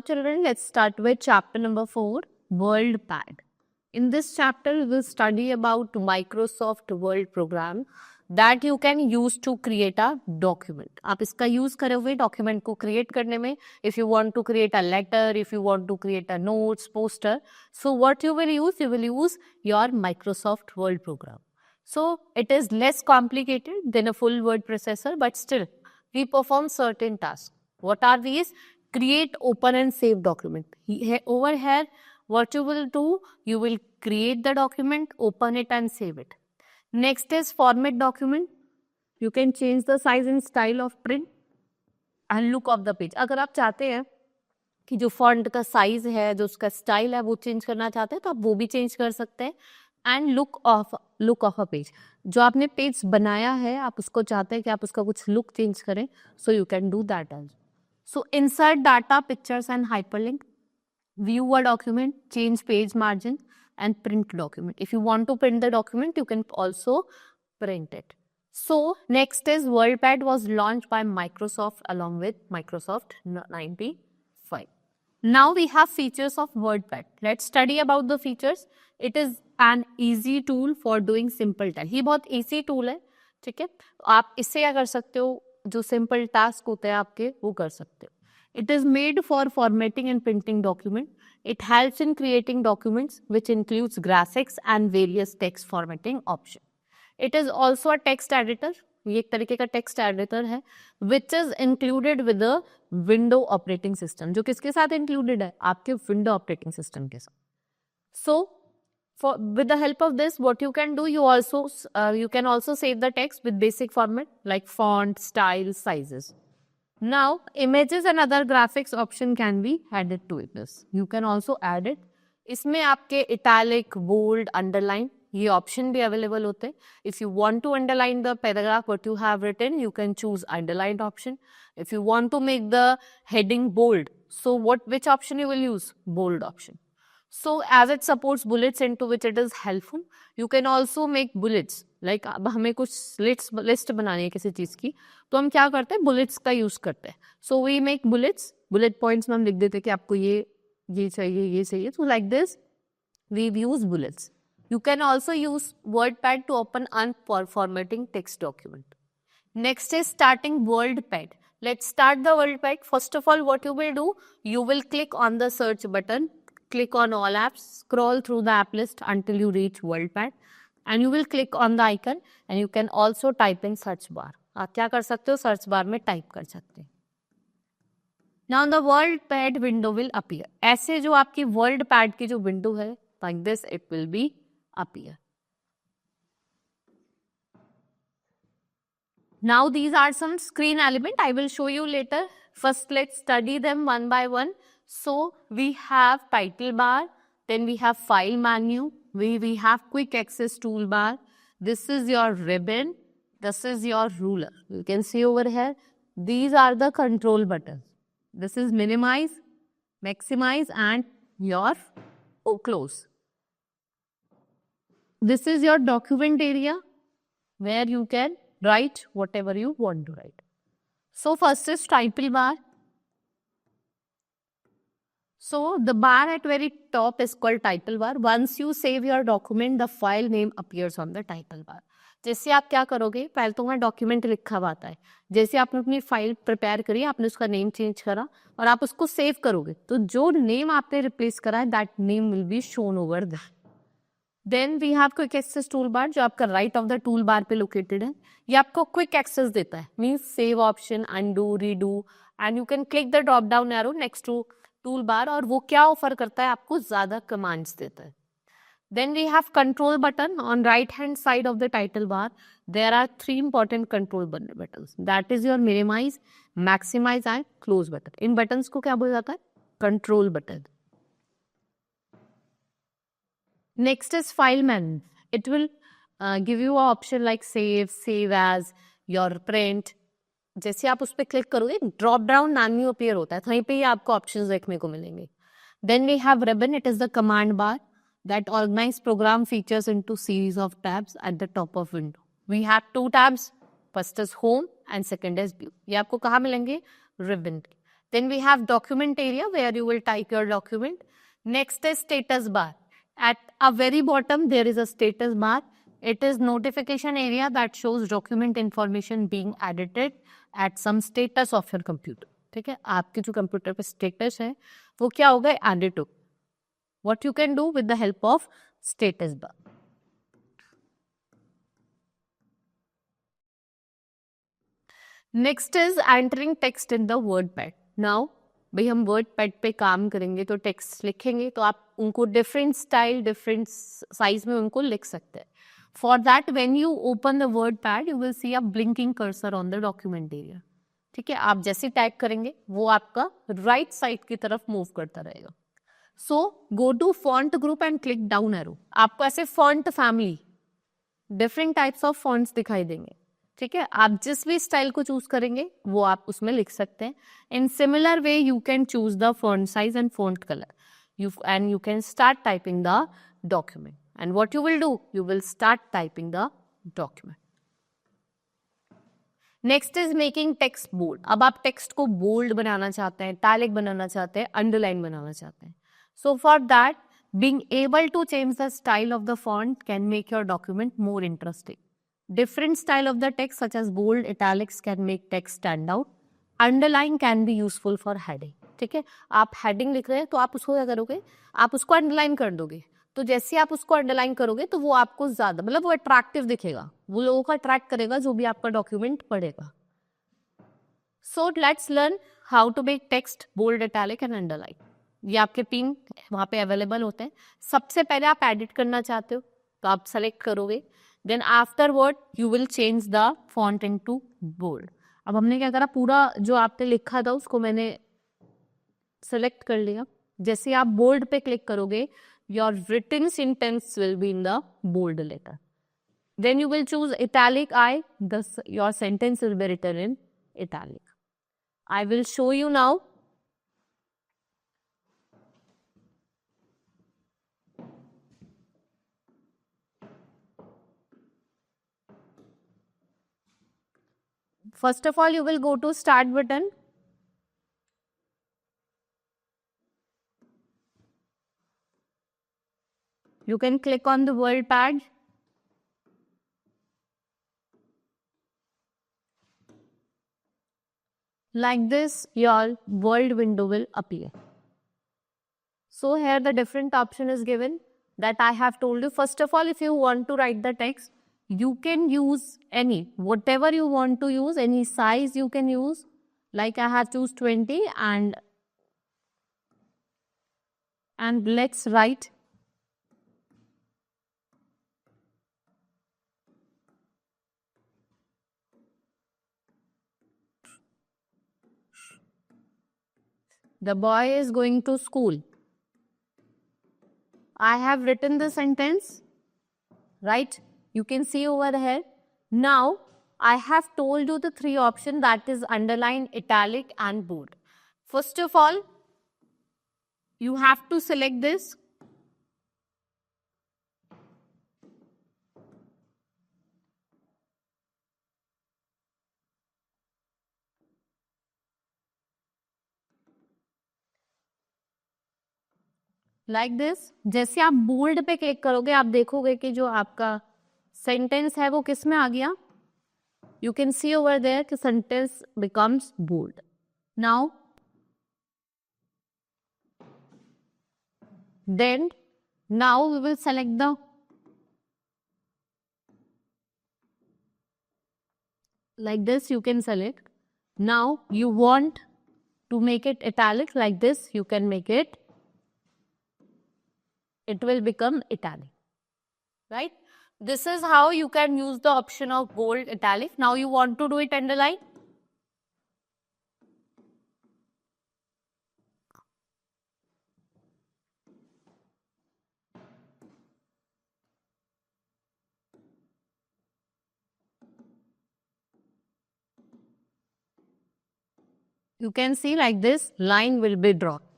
children, let's start with chapter number 4, WorldPad. In this chapter, we will study about Microsoft Word program that you can use to create a document. आप इसका use करे हुए document को create करने में, if you want to create a letter, if you want to create a notes, poster, so what you will use your Microsoft Word program. So it is less complicated than a full word processor, but still we perform certain tasks. What are these? Create, open and save document. Over here, what you will do, you will create the document, open it and save it. Next is format document. You can change the size and style of print and look of the page. अगर आप चाहते हैं कि जो font का size है, जो उसका style है, वो change करना चाहते हैं, तो आप वो भी change कर सकते हैं. And look of a page. जो आपने पेज बनाया है, आप उसको चाहते हैं कि आप उसका कुछ लुक चेंज करें, so you can do that also. So insert data, pictures and hyperlink, view a document, change page margin and print document. If you want to print the document, you can also print it. So next is WorldPad was launched by Microsoft along with Microsoft 95. Now we have features of WordPad. Let's study about the features. It is an easy tool for doing simple task. ये बहुत easy tool है, ठीक है? आप इससे क्या कर सकते हो? जो simple task होते हैं आपके, वो कर सकते हो. It is made for formatting and printing document. It helps in creating documents, which includes graphics and various text formatting option. It is also a text editor. ये एक तरीके का text editor है, which is included with the Window operating system. जो किसके साथ included है? आपके Window operating system के साथ. So, with the help of this, what you can do, you can also save the text with basic format like font, style, sizes. Now, images and other graphics option can be added to it. You can also add it. इसमें आपके italic, bold, underline ये option भी available होते हैं. If you want to underline the paragraph what you have written, you can choose underlined option. If you want to make the heading bold, so which option you will use? Bold option. So as it supports bullets into which it is helpful, you can also make bullets. Like अब हमें कुछ list बनानी है किसी चीज की, तो हम क्या करते हैं? Bullets का use करते हैं. So we make bullets. Bullet points में हम लिख देते हैं कि आपको ये चाहिए. So like this, we use bullets. You can also use WordPad to open unformatting text document. Next is starting WorldPad. Let's start the WorldPad. First of all, what you will do, you will click on the search button, click on all apps, scroll through the app list until you reach WorldPad, and you will click on the icon, and you can also type in search bar. आप क्या कर सकते हो? Search bar में type कर सकते हैं. Now the WorldPad window will appear. ऐसे जो आपकी WorldPad की जो window है, like this it will be appear. Now these are some screen element I will show you later. First let's study them one by one. So we have title bar, then we have file menu, we have quick access toolbar. This is your ribbon, this is your ruler. You can see over here, these are the control buttons. This is minimize, maximize and your close. This is your document area where you can write whatever you want to write. So first is title bar. So the bar at very top is called title bar. Once you save your document, the file name appears on the title bar. जैसे आप क्या करोगे, पहले तो वहाँ document लिखा हुआ आता है. जैसे आपने अपनी फाइल प्रिपेयर करी, आपने उसका नेम चेंज करा और आप उसको सेव करोगे, तो जो नेम आपने रिप्लेस करा है, that name will be shown over there. Then we have quick access tool bar, जो आपका right of the tool bar पे लोकेटेड है. ये आपको क्विक एक्सेस देता है, means save option, undo, redo, and you can click the drop down arrow next to tool bar. और वो क्या ऑफर करता है? आपको ज्यादा कमांड्स देता है. Then we have control button on right hand side of the title bar. There are 3 important control buttons. That is your minimize, maximize and close button. In buttons को क्या बोला जाता है? Control button. Next is file menu. It will give you an option like save, save as, your print. जैसे आप उस पर click करोगे, ड्रॉप डाउन मेन्यू अपीयर होता है, वहीं पे ही आपको ऑप्शंस देखने को मिलेंगे. Then we have ribbon. It is the command bar that organize program features into series of tabs at the top of window. We have 2 tabs. First is home and second is view. ये आपको कहाँ मिलेंगे? Ribbon. Then we have document area where you will type your document. Next is status bar. At a very bottom, there is a status bar. It is notification area that shows document information being edited at some status of your computer. ठीक है, आपके जो computer पे status है वो क्या होगा, edit हो. What you can do with the help of status bar. Next is entering text in the WordPad. Now भाई हम WordPad पे काम करेंगे तो टेक्स्ट लिखेंगे तो आप उनको डिफरेंट स्टाइल डिफरेंट साइज में उनको लिख सकते हैं. For that when you open the WordPad you will see a blinking cursor on the document area. ठीक है, आप जैसे टाइप करेंगे वो आपका राइट साइड की तरफ मूव करता रहेगा. So go to font group and click down arrow. आपको ऐसे font family different types of fonts दिखाई देंगे. ठीक है, आप जिस भी स्टाइल को चूज करेंगे वो आप उसमें लिख सकते हैं. In similar way you can choose the font size and font colour you can start typing the document. And what you will do, you will start typing the document. Next is making text bold. अब आप text को bold बनाना चाहते हैं, italic बनाना चाहते हैं, underline बनाना चाहते हैं. So for that being able to change the style of the font can make your document more interesting. Different style of the text such as bold, italics can make text stand out. Underline can be useful for heading. ठीक है, आप heading लिख रहे हैं तो आप उसको क्या करोगे, आप उसको अंडरलाइन कर दोगे. तो जैसे आप उसको अंडरलाइन करोगे तो वो आपको ज्यादा मतलब वो अट्रैक्टिव दिखेगा, वो लोगों को अट्रैक्ट करेगा जो भी आपका डॉक्यूमेंट पढ़ेगा. So let's learn how to make text bold, italic and underline. ये आपके पिन वहाँ पे अवेलेबल होते हैं. सबसे पहले आप एडिट करना चाहते हो तो आप सेलेक्ट करोगे. Then afterward you will change the font into bold. अब हमने क्या करा, पूरा जो आपने लिखा था उसको मैंने सेलेक्ट कर लिया. जैसे आप बोल्ड पे क्लिक करोगे your written sentence will be in the bold letter. Then you will choose italic I, thus your sentence will be written in italic. I will show you now. First of all, you will go to start button. You can click on the WordPad. Like this, your world window will appear. So here the different option is given that I have told you. First of all, if you want to write the text, you can use any, whatever you want to use, any size you can use. Like I have choose 20 and let's write. The boy is going to school. I have written the sentence, right? You can see over here. Now, I have told you the three options, that is underline, italic and bold. First of all, you have to select this. Like this. जैसे आप bold पे click करोगे आप देखोगे कि जो आपका sentence है वो किस में आ गया. You can see over there कि sentence becomes bold. Now then now we will select the like this. You can select. Now you want to make it italic, like this you can make it. It will become italic, right? This is how you can use the option of bold, italic. Now you want to do it underline. You can see like this line will be drawn.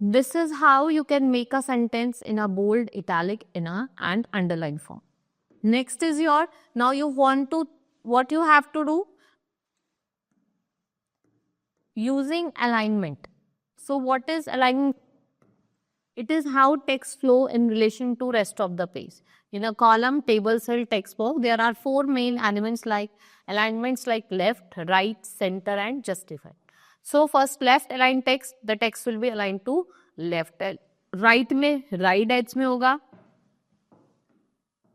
This is how you can make a sentence in a bold, italic, and underline form. Next is your, now you want to, what you have to do? Using alignment. So what is alignment? It is how text flow in relation to rest of the page. In a column, table, cell, text box, there are four main elements like alignments like left, right, center and justify. So first left align text, the text will be aligned to left. Right में right edge में होगा.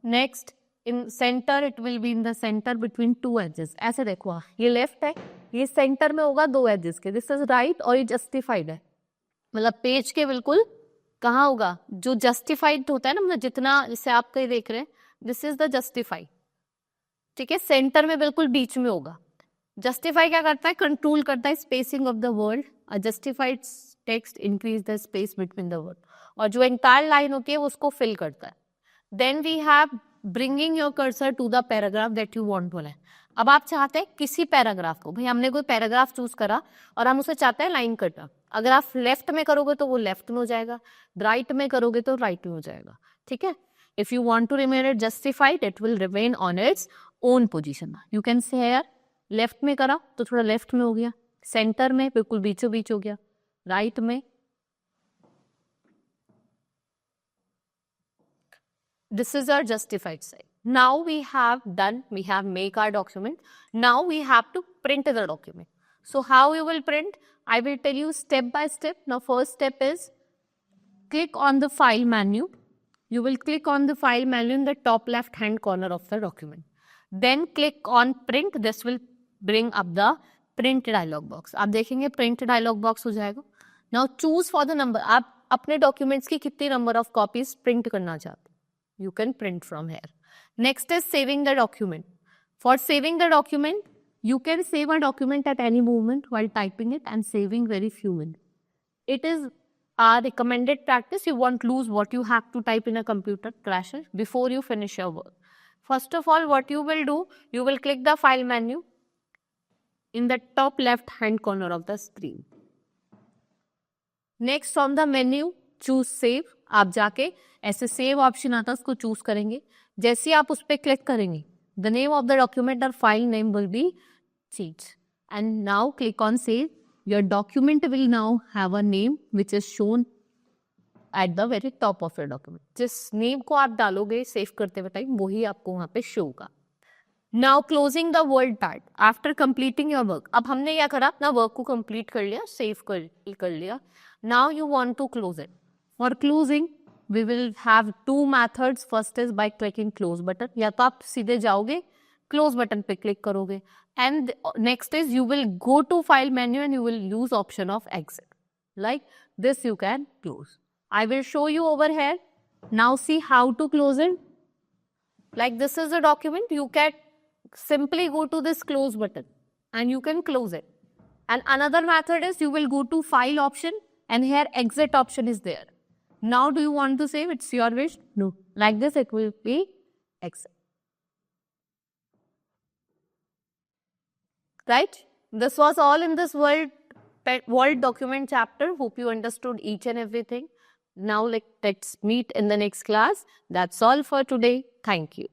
Next in center it will be in the center between two edges. ऐसे देखो, ये left है, ये center में होगा दो edges के. This is right और ये justified है. मतलब पेज के बिल्कुल कहाँ होगा, जो जस्टिफाइड होता है ना, मतलब जितना, जैसे आप कहीं देख रहे हैं, दिस इज द जस्टिफाई, ठीक है, सेंटर में बिल्कुल बीच में होगा. जस्टिफाई क्या करता है, कंट्रोल करता है spacing of the word. A justified text increase the space between the word, और जो एंटायर लाइन होती है उसको फिल करता है. Then we have bringing your cursor to the paragraph that you want to line. अब आप चाहते हैं किसी पैराग्राफ को, भाई हमने कोई पैराग्राफ चूज करा और हम उसे चाहते हैं लाइन करना. अगर आप लेफ्ट में करोगे तो वो लेफ्ट में हो जाएगा, राइट में करोगे तो राइट में हो जाएगा, ठीक है. If you want to remain it justified, it will remain on its own position. You can say here left में करा तो थोड़ा लेफ्ट में हो गया, सेंटर में बिल्कुल बीचों बीच हो गया, राइट में. This is our justified side. Now we have done, we have make our document. Now we have to print the document. So how you will print? I will tell you step by step. Now first step is click on the file menu. You will click on the file menu in the top left hand corner of the document. Then click on print. This will bring up the print dialog box. आप देखेंगे print dialog box हो जाएगा. Now choose for the number. आप अपने documents की कितनी number of copies print करना चाहते हैं. You can print from here. Next is saving the document. For saving the document, you can save a document at any moment while typing it and saving very few minutes. It is our recommended practice. You won't lose what you have to type in a computer crashes before you finish your work. First of all, what you will do, you will click the file menu in the top left hand corner of the screen. Next from the menu, choose save. आप जाके ऐसे save option आता है, उसको choose करेंगे. जैसे आप उस पर क्लिक करेंगे, the name of the document और file name will be change. And now click on save. Your document will now have a name which is shown at the very top of your document. जिस name को आप डालोगे save करते हुए time, वही आपको वहां पे शो होगा. Now closing the word part after completing your work. अब हमने क्या करा, अपना वर्क को कंप्लीट कर लिया, सेव कर लिया. Now you want to close it. For closing, we will have two methods. First is by clicking close button. या तो आप सीधे जाओगे close button पे click करोगे. And next is you will go to file menu and you will use option of exit. Like this you can close. I will show you over here. Now see how to close it. Like this is a document. You can simply go to this close button and you can close it. And another method is you will go to file option and here exit option is there. Now do you want to save? It's your wish. No. Like this it will be exit. Right? This was all in this Word document chapter. Hope you understood each and everything. Now let's meet in the next class. That's all for today. Thank you.